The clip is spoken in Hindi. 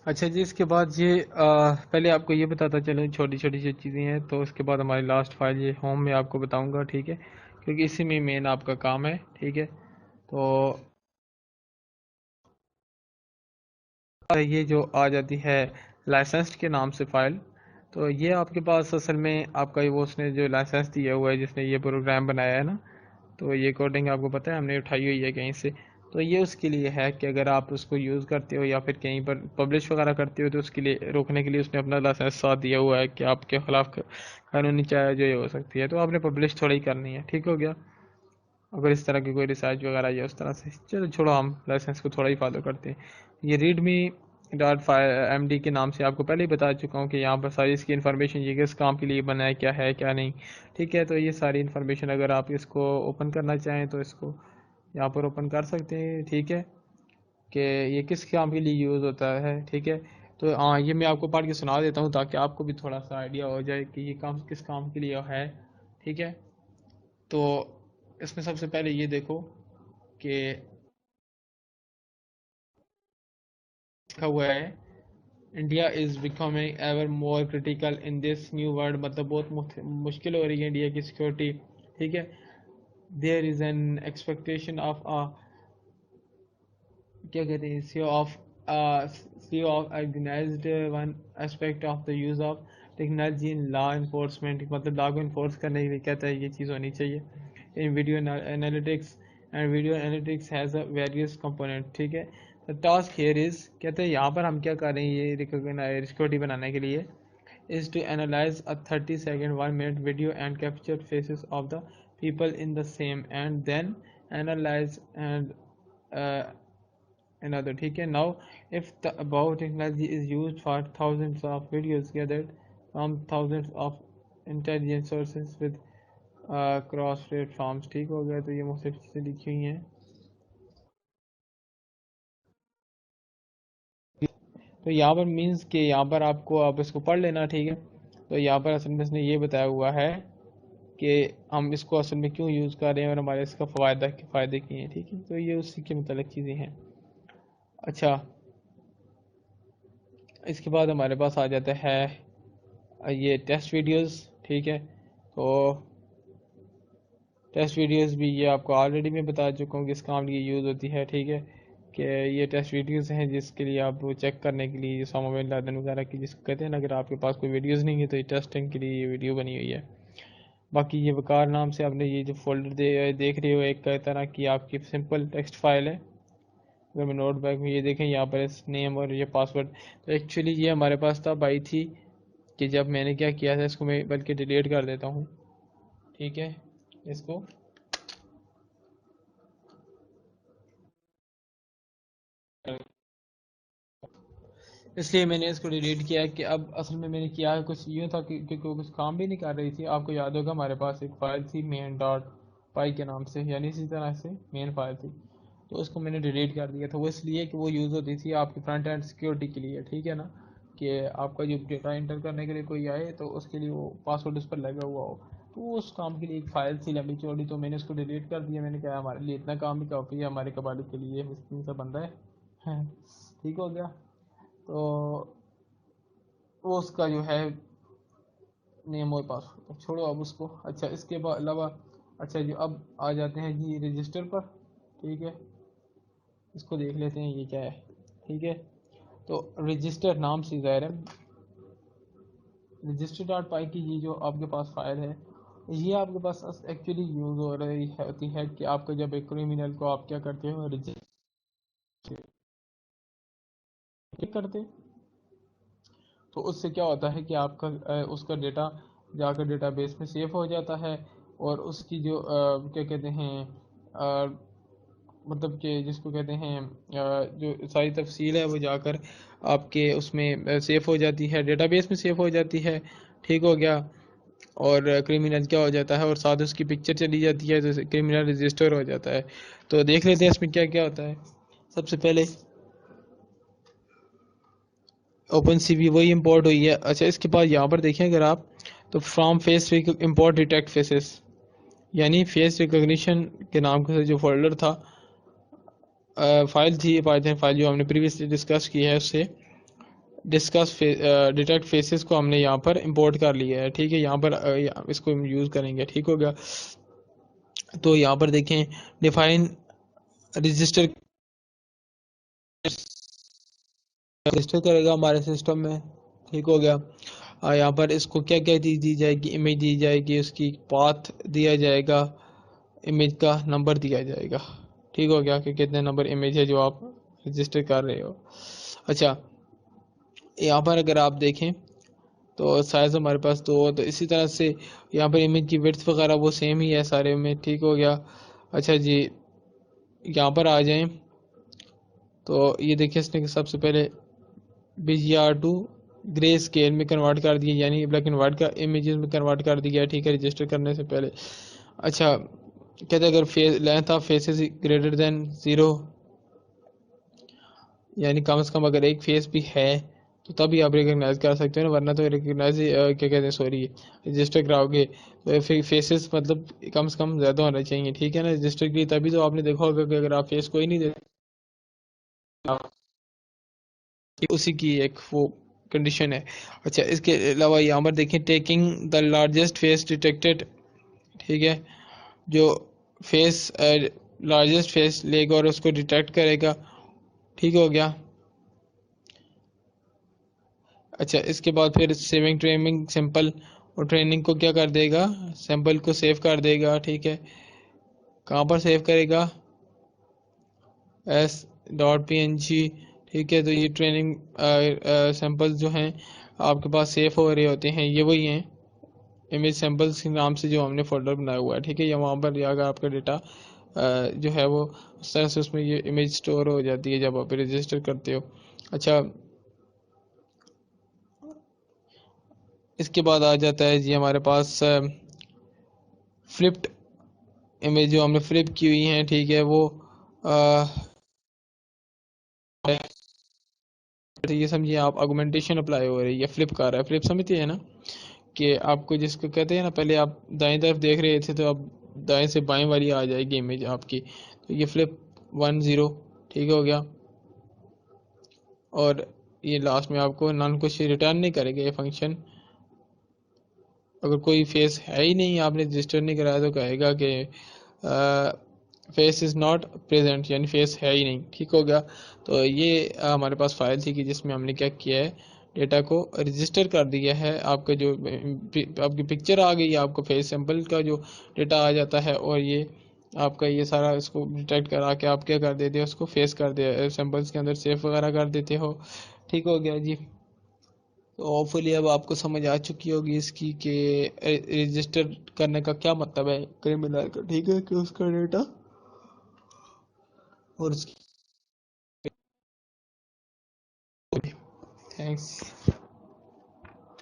अच्छा जी, इसके बाद ये पहले आपको ये बताता चलूँ, छोटी छोटी जो चीज़ें हैं, तो उसके बाद हमारी लास्ट फाइल ये होम में आपको बताऊंगा, ठीक है, क्योंकि इसी में मेन आपका काम है, ठीक है। तो ये जो आ जाती है लाइसेंस्ड के नाम से फ़ाइल, तो ये आपके पास असल में आपका वो उसने जो लाइसेंस दिया हुआ है, जिसने ये प्रोग्राम बनाया है ना, तो ये कोडिंग आपको पता है हमने उठाई हुई है कहीं से। तो ये उसके लिए है कि अगर आप उसको यूज़ करते हो या फिर कहीं पर पब्लिश वगैरह करते हो, तो उसके लिए रोकने के लिए उसने अपना लाइसेंस साथ दिया हुआ है कि आपके खिलाफ कानूनी चाहे जो ये हो सकती है, तो आपने पब्लिश थोड़ा ही करनी है, ठीक हो गया। अगर इस तरह की कोई रिसर्च वगैरह या उस तरह से, चलो छोड़ो, हम लाइसेंस को थोड़ा ही फॉलो करते हैं। ये रीडमी डॉट एम डी के नाम से आपको पहले ही बता चुका हूँ कि यहाँ पर सारी इसकी इन्फॉर्मेशन, ये किस काम के लिए बना है क्या नहीं, ठीक है। तो ये सारी इन्फॉर्मेशन अगर आप इसको ओपन करना चाहें तो इसको यहाँ पर ओपन कर सकते हैं, ठीक है, कि ये किस काम के लिए यूज़ होता है, ठीक है। तो हाँ, ये मैं आपको पढ़ के सुना देता हूँ ताकि आपको भी थोड़ा सा आइडिया हो जाए कि ये काम किस काम के लिए है, ठीक है। तो इसमें सबसे पहले ये देखो कि लिखा हुआ है, India is becoming ever more critical in this new world, मतलब बहुत मुश्किल हो रही है इंडिया की सिक्योरिटी, ठीक है। There is an expectation of क्या कहते हैं, CEO of organized one aspect of the use of technology in law enforcement, मतलब लॉ को इन्फोर्स करने के लिए कहता है ये चीज़ होनी चाहिए। In video analytics and video analytics has a various component, ठीक है। द टास्क हियर इज़, कहते हैं यहाँ पर हम क्या कर रहे हैं ये सिक्योरिटी बनाने के लिए, is to analyze a 30-second 1 minute video and capture faces of the people in the same and then analyze and uh, another, ठीक है। Now if the above technology is used for thousands of videos gathered from thousands of intelligence sources with cross platforms, ठीक हो गया। तो ये मुख्तलिफ चीज़ें लिखी हुई हैं, तो यहाँ पर मीन्स कि यहाँ पर आपको आप इसको पढ़ लेना, ठीक है। तो यहाँ पर असल में इसने ये बताया हुआ है कि हम इसको असल में क्यों यूज़ कर रहे हैं और हमारे इसका फ़ायदे किए हैं, ठीक है। तो ये उसी के मतलब चीज़ें हैं। अच्छा, इसके बाद हमारे पास आ जाता है ये टेस्ट वीडियोस, ठीक है। तो टेस्ट वीडियोस भी ये आपको ऑलरेडी मैं बता चुका हूँ किस काम के लिए यूज़ होती है, ठीक है। कि ये टेस्ट वीडियोस हैं जिसके लिए आप वो चेक करने के लिए ओसामा बिन लादेन वगैरह की, जिसको कहते हैं ना, अगर आपके पास कोई वीडियोस नहीं है तो ये टेस्टिंग के लिए ये वीडियो बनी हुई है। बाकी ये वकार नाम से आपने ये जो फोल्डर देख रहे हो, एक तरह की आपकी सिंपल टेक्स्ट फाइल है। अगर मैं नोट बैग में ये देखें, यहाँ पर इस नेम और ये पासवर्ड, तो एक्चुअली ये हमारे पास तब आई थी कि जब मैंने क्या किया था, इसको मैं बल्कि डिलीट कर देता हूँ, ठीक है। इसको इसलिए मैंने इसको डिलीट किया है कि अब असल में मैंने किया है कुछ यूँ था कि क्योंकि वो कुछ काम भी नहीं कर रही थी। आपको याद होगा हमारे पास एक फ़ाइल थी मेन डॉट पाई के नाम से, यानी इसी तरह से मेन फाइल थी, तो उसको मैंने डिलीट कर दिया था। वो इसलिए कि वो यूज़ होती थी आपकी फ्रंट एंड सिक्योरिटी के लिए, ठीक है ना, कि आपका जो डेटा इंटर करने के लिए कोई आए तो उसके लिए वो पासवर्ड उस पर लगा हुआ हो। तो वो उस काम के लिए एक फ़ाइल थी लंबी चौड़ी, तो मैंने उसको डिलीट कर दिया। मैंने कहा हमारे लिए इतना काम ही काफ़ी है, हमारे कबाड़ी के लिए मिस्किन सा बंदा है ठीक हो गया। तो वो उसका जो है नेम और पासवर्ड छोड़ो अब उसको। अच्छा, इसके बाद अलावा, अच्छा जो अब आ जाते हैं जी रजिस्टर पर, ठीक है। इसको देख लेते हैं ये क्या है, ठीक है। तो रजिस्टर नाम से ज़ाहिर है, रजिस्टर डॉट पाई की ये जो आपके पास फाइल है, ये आपके पास एक्चुअली यूज़ हो रही होती है कि आपको जब एक क्रिमिनल को आप क्या करते हो, रजिस्टर करते, तो उससे क्या होता है कि आपका उसका डेटा जाकर डेटाबेस में सेव हो जाता है, और उसकी जो क्या कहते हैं मतलब कि जिसको कहते हैं जो सारी तफसील है वो जाकर आपके उसमें सेव हो जाती है, डेटाबेस में सेव हो जाती है, ठीक हो गया। और क्रिमिनल क्या हो जाता है और साथ उसकी पिक्चर चली जाती है, तो क्रिमिनल रजिस्टर हो जाता है। तो देख लेते हैं इसमें क्या क्या होता है। सबसे पहले ओपन सीवी वही इंपोर्ट हुई है। अच्छा, इसके बाद यहाँ पर देखें अगर आप, तो from face import detect faces, यानी फेस रिकॉग्निशन के नाम से जो फोल्डर था, फाइल थी पाइथन फाइल जो हमने प्रीवियसली डिस्कस की है उससे, डिस्कस डिटेक्ट फेसेस को हमने यहाँ पर इंपोर्ट कर लिया है, ठीक है। यहाँ पर इसको हम यूज़ करेंगे, ठीक हो गया। तो यहाँ पर देखें डिफाइन रजिस्टर रजिस्टर करेगा हमारे सिस्टम में, ठीक हो गया। यहाँ पर इसको क्या क्या चीज़ दी जाएगी, इमेज दी जाएगी, उसकी पाथ दिया जाएगा, इमेज का नंबर दिया जाएगा, ठीक हो गया, कि कितने नंबर इमेज है जो आप रजिस्टर कर रहे हो। अच्छा, यहाँ पर अगर आप देखें तो साइज़ हमारे पास दो, तो इसी तरह से यहाँ पर इमेज की विड्थ वगैरह वो सेम ही है सारे में, ठीक हो गया। अच्छा जी, यहाँ पर आ जाएं तो ये देखिए इसने सबसे पहले BGR टू ग्रे स्केल में कन्वर्ट कर दिया, यानी ब्लैक एंड वाइट का इमेजेस में कन्वर्ट कर दिया, ठीक है, रजिस्टर करने से पहले। अच्छा, कहते हैं अगर length of faces greater than 0, यानी कम से कम अगर एक फेस भी है तो तभी आप रिकग्नाइज कर सकते हो ना, वरना तो रिकग्नाइज क्या कहते हैं, सॉरी, रजिस्टर कराओगे तो फिर फेसेस मतलब कम से कम ज़्यादा होना चाहिए, ठीक है ना, रजिस्टर के लिए। तभी तो आपने देखा होगा कि अगर आप फेस कोई नहीं देते, उसी की एक वो कंडीशन है। अच्छा, इसके अलावा यहाँ पर देखें taking the largest face detected, ठीक है, जो फेस लार्जेस्ट फेस लेगा और उसको डिटेक्ट करेगा, ठीक हो गया। अच्छा, इसके बाद फिर सेविंग ट्रेनिंग सैंपल, और ट्रेनिंग को क्या कर देगा, सैंपल को सेव कर देगा, ठीक है। कहाँ पर सेव करेगा, s.png, ठीक है। तो ये ट्रेनिंग सैंपल्स जो हैं आपके पास सेव हो रहे होते हैं, ये वही हैं इमेज सैंपल्स के नाम से जो हमने फोल्डर बनाया हुआ है, ठीक है। या वहाँ पर जाकर आपका डेटा जो है वो उस तरह से उसमें ये इमेज स्टोर हो जाती है जब आप रजिस्टर करते हो। अच्छा, इसके बाद आ जाता है जी हमारे पास फ्लिप्ड इमेज, जो हमने फ्लिप की हुई हैं, ठीक है, वो तो ये समझिए आप ऑगमेंटेशन अप्लाई हो रही है, फ्लिप कर रहा है, फ्लिप समझते हैं ना, कि आपको जिसको कहते हैं ना, पहले आप दाएं तरफ देख रहे थे तो अब दाएं से बाएं वाली आ जाएगी इमेज आपकी, तो ये फ्लिप 10, ठीक हो गया। और ये लास्ट में आपको नॉन कुछ रिटर्न नहीं करेगा ये फंक्शन। अगर कोई फेस है ही नहीं, आपने रजिस्टर नहीं कराया, तो कहेगा कि फेस इज़ नॉट प्रेजेंट, यानी फेस है ही नहीं, ठीक हो गया। तो ये हमारे पास फाइल थी कि जिसमें हमने क्या किया है, डेटा को रजिस्टर कर दिया है। आपका जो आपकी पिक्चर आ गई, आपको फेस सैंपल का जो डेटा आ जाता है, और ये आपका ये सारा इसको डिटेक्ट करा के आप क्या कर देते हो, उसको फेस कर दे सैंपल्स के अंदर सेव वगैरह कर देते हो, ठीक हो गया जी। तो होपफुली अब आपको समझ आ चुकी होगी इसकी कि रजिस्टर करने का क्या मतलब है क्रिमिनल का, ठीक है, कि उसका डेटा और उसकी। थैंक्स।